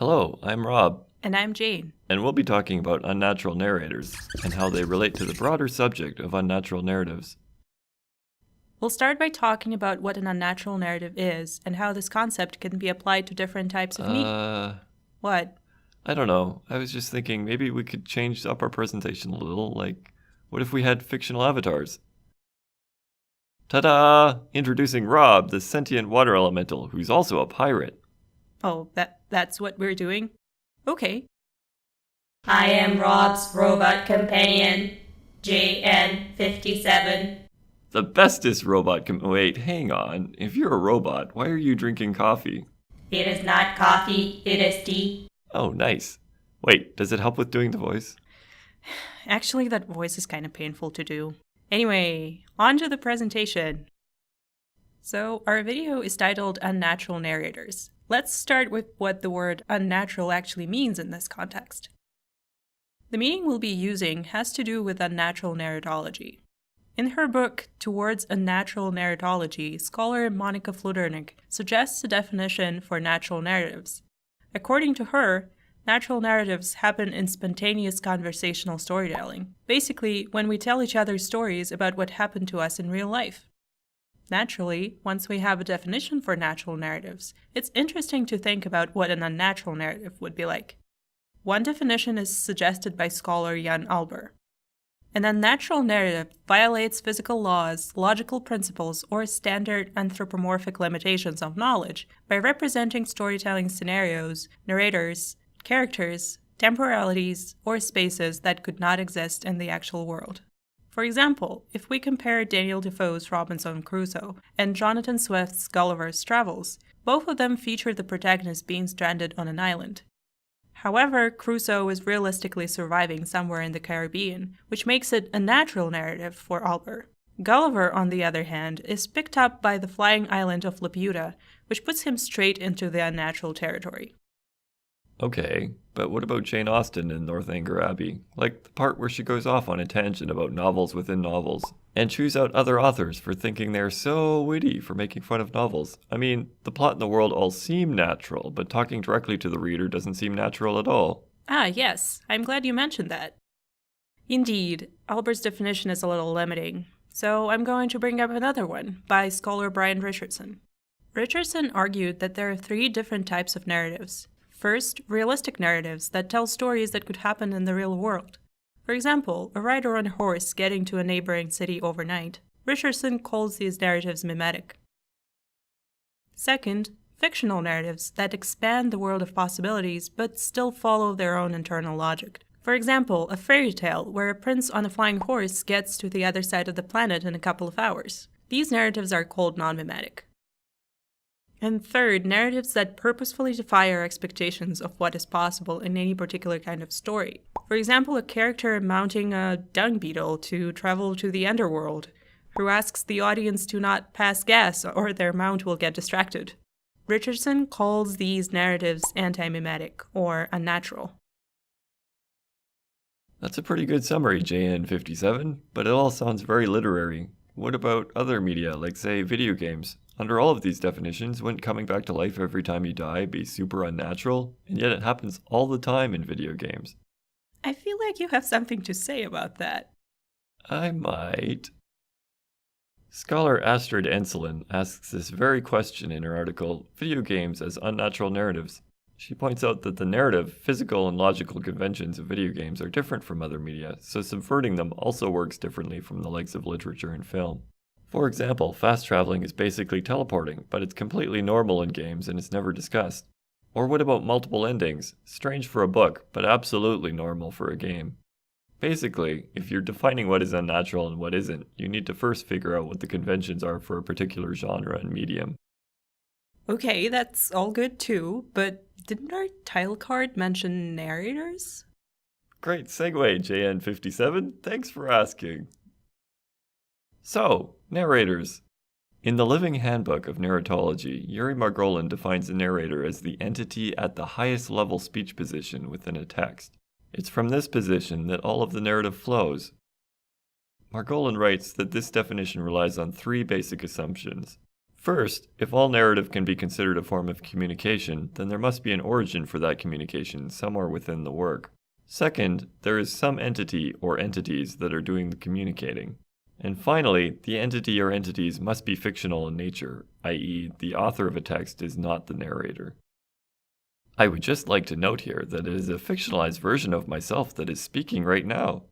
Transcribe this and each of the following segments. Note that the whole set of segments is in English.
Hello, I'm Rob, And I'm Jane. and we'll be talking about unnatural narrators and how they relate to the broader subject of unnatural narratives. We'll start by talking about what an unnatural narrative is and how this concept can be applied to different types of media. What? I don't know. I was just thinking maybe we could change up our presentation a little. Like, what if we had fictional avatars? Ta-da! Introducing Rob, the sentient water elemental, who's also a pirate. Oh, that's what we're doing? Okay. I am Rob's robot companion, JN57. The bestest robot Wait, hang on. If you're a robot, why are you drinking coffee? It is not coffee, it is tea. Oh, nice. Wait, does it help with doing the voice? Actually, that voice is kind of painful to do. Anyway, on to the presentation. So, our video is titled Unnatural Narrators. Let's start with what the word unnatural actually means in this context. The meaning we'll be using has to do with unnatural narratology. In her book, Towards Unnatural Narratology, scholar Monica Fludernik suggests a definition for natural narratives. According to her, natural narratives happen in spontaneous conversational storytelling, basically when we tell each other stories about what happened to us in real life. Naturally, once we have a definition for natural narratives, it's interesting to think about what an unnatural narrative would be like. One definition is suggested by scholar Jan Alber. An unnatural narrative violates physical laws, logical principles, or standard anthropomorphic limitations of knowledge by representing storytelling scenarios, narrators, characters, temporalities, or spaces that could not exist in the actual world. For example, if we compare Daniel Defoe's Robinson Crusoe and Jonathan Swift's Gulliver's Travels, both of them feature the protagonist being stranded on an island. However, Crusoe is realistically surviving somewhere in the Caribbean, which makes it a natural narrative for Alber. Gulliver, on the other hand, is picked up by the flying island of Laputa, which puts him straight into the unnatural territory. Okay, but what about Jane Austen in Northanger Abbey? Like the part where she goes off on a tangent about novels within novels, and chews out other authors for thinking they're so witty for making fun of novels. I mean, the plot and the world all seem natural, but talking directly to the reader doesn't seem natural at all. Ah, yes, I'm glad you mentioned that. Indeed, Albert's definition is a little limiting, so I'm going to bring up another one by scholar Brian Richardson. Richardson argued that there are three different types of narratives. First, realistic narratives that tell stories that could happen in the real world. For example, a rider on a horse getting to a neighboring city overnight. Richardson calls these narratives mimetic. Second, fictional narratives that expand the world of possibilities but still follow their own internal logic. For example, a fairy tale where a prince on a flying horse gets to the other side of the planet in a couple of hours. These narratives are called non-mimetic. And third, narratives that purposefully defy our expectations of what is possible in any particular kind of story. For example, a character mounting a dung beetle to travel to the underworld, who asks the audience to not pass gas or their mount will get distracted. Richardson calls these narratives anti-mimetic or unnatural. That's a pretty good summary, JN57, but it all sounds very literary. What about other media, like say video games? Under all of these definitions, wouldn't coming back to life every time you die be super unnatural? And yet it happens all the time in video games. I feel like you have something to say about that. I might. Scholar Astrid Enselin asks this very question in her article, Video Games as Unnatural Narratives. She points out that the narrative, physical, and logical conventions of video games are different from other media, so subverting them also works differently from the likes of literature and film. For example, fast traveling is basically teleporting, but it's completely normal in games and it's never discussed. Or what about multiple endings? Strange for a book, but absolutely normal for a game. Basically, if you're defining what is unnatural and what isn't, you need to first figure out what the conventions are for a particular genre and medium. Okay, that's all good too, but didn't our title card mention narrators? Great segue, JN57. Thanks for asking. So, narrators. In the Living Handbook of Narratology, Yuri Margolin defines a narrator as the entity at the highest level speech position within a text. It's from this position that all of the narrative flows. Margolin writes that this definition relies on three basic assumptions. First, if all narrative can be considered a form of communication, then there must be an origin for that communication somewhere within the work. Second, there is some entity or entities that are doing the communicating. And finally, the entity or entities must be fictional in nature, i.e., the author of a text is not the narrator. I would just like to note here that it is a fictionalized version of myself that is speaking right now.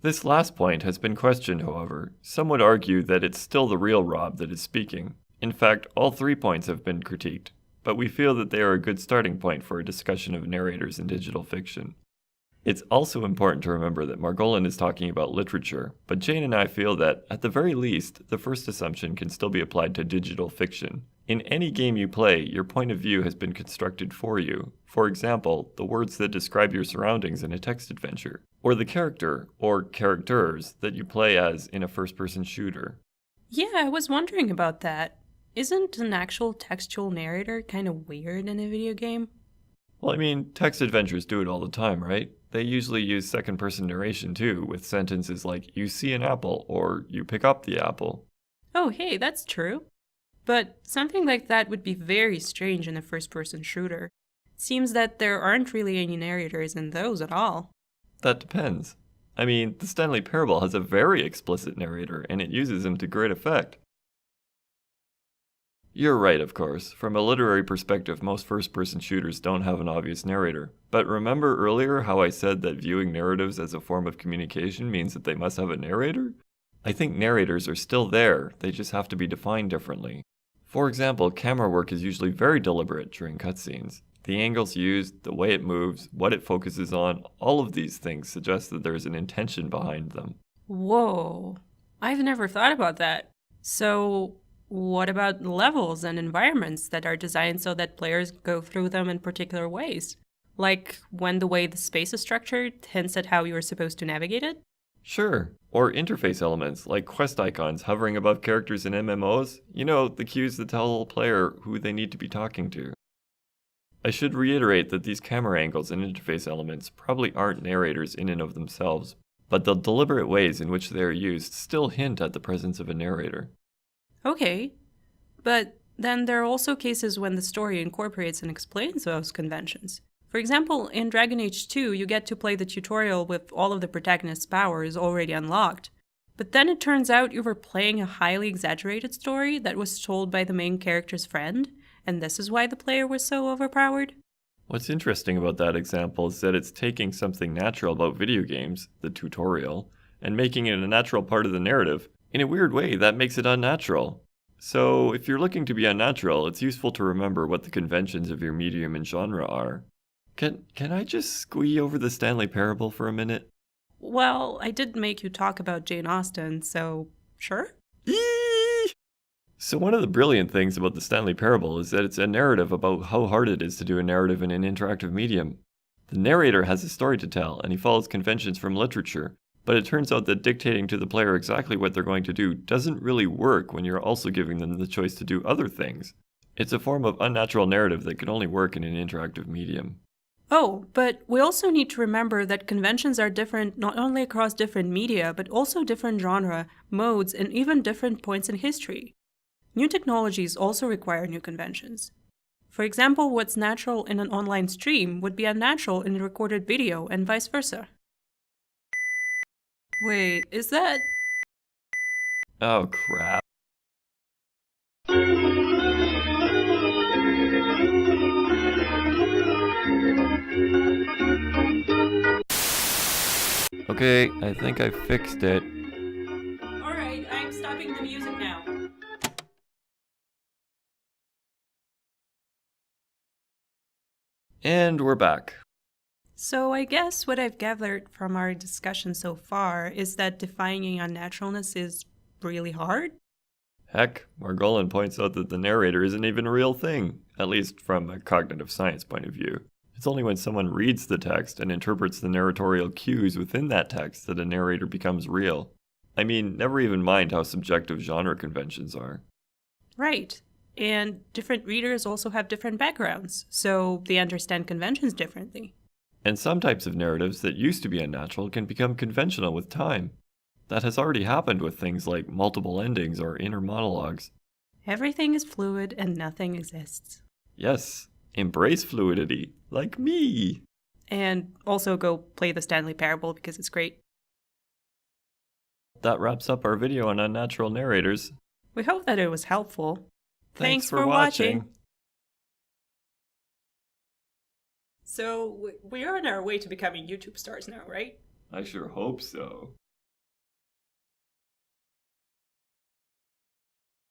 This last point has been questioned, however. Some would argue that it's still the real Rob that is speaking. In fact, all 3 points have been critiqued, but we feel that they are a good starting point for a discussion of narrators in digital fiction. It's also important to remember that Margolin is talking about literature, but Jane and I feel that, at the very least, the first assumption can still be applied to digital fiction. In any game you play, your point of view has been constructed for you. For example, the words that describe your surroundings in a text adventure, or the character, or characters, that you play as in a first-person shooter. Yeah, I was wondering about that. Isn't an actual textual narrator kind of weird in a video game? Well, I mean, text adventures do it all the time, right? They usually use second-person narration too, with sentences like, you see an apple, or you pick up the apple. Oh, hey, that's true. But something like that would be very strange in a first-person shooter. It seems that there aren't really any narrators in those at all. That depends. I mean, the Stanley Parable has a very explicit narrator, and it uses him to great effect. You're right, of course. From a literary perspective, most first-person shooters don't have an obvious narrator. But remember earlier how I said that viewing narratives as a form of communication means that they must have a narrator? I think narrators are still there, they just have to be defined differently. For example, camera work is usually very deliberate during cutscenes. The angles used, the way it moves, what it focuses on, all of these things suggest that there's an intention behind them. Whoa, I've never thought about that. So, what about levels and environments that are designed so that players go through them in particular ways? Like when the way the space is structured hints at how you are supposed to navigate it? Sure. Or interface elements, like quest icons hovering above characters in MMOs. You know, the cues that tell a player who they need to be talking to. I should reiterate that these camera angles and interface elements probably aren't narrators in and of themselves, but the deliberate ways in which they are used still hint at the presence of a narrator. Okay, but then there are also cases when the story incorporates and explains those conventions. For example, in Dragon Age 2, you get to play the tutorial with all of the protagonist's powers already unlocked. But then it turns out you were playing a highly exaggerated story that was told by the main character's friend, and this is why the player was so overpowered? What's interesting about that example is that it's taking something natural about video games, the tutorial, and making it a natural part of the narrative. In a weird way, that makes it unnatural. So, if you're looking to be unnatural, it's useful to remember what the conventions of your medium and genre are. Can I just squee over the Stanley Parable for a minute? Well, I did make you talk about Jane Austen, so sure? Eee! So one of the brilliant things about the Stanley Parable is that it's a narrative about how hard it is to do a narrative in an interactive medium. The narrator has a story to tell, and he follows conventions from literature, but it turns out that dictating to the player exactly what they're going to do doesn't really work when you're also giving them the choice to do other things. It's a form of unnatural narrative that can only work in an interactive medium. Oh, but we also need to remember that conventions are different not only across different media, but also different genre, modes, and even different points in history. New technologies also require new conventions. For example, what's natural in an online stream would be unnatural in a recorded video, and vice versa. Wait, is that... Oh crap. Okay, I think I fixed it. Alright, I'm stopping the music now. And we're back. So I guess what I've gathered from our discussion so far is that defining unnaturalness is really hard. Heck, Margolin points out that the narrator isn't even a real thing, at least from a cognitive science point of view. It's only when someone reads the text and interprets the narratorial cues within that text that a narrator becomes real. I mean, never even mind how subjective genre conventions are. Right. And different readers also have different backgrounds, so they understand conventions differently. And some types of narratives that used to be unnatural can become conventional with time. That has already happened with things like multiple endings or inner monologues. Everything is fluid and nothing exists. Yes, embrace fluidity, like me. And also go play the Stanley Parable because it's great. That wraps up our video on Unnatural Narrators. We hope that it was helpful. Thanks for watching. So, we are on our way to becoming YouTube stars now, right? I sure hope so.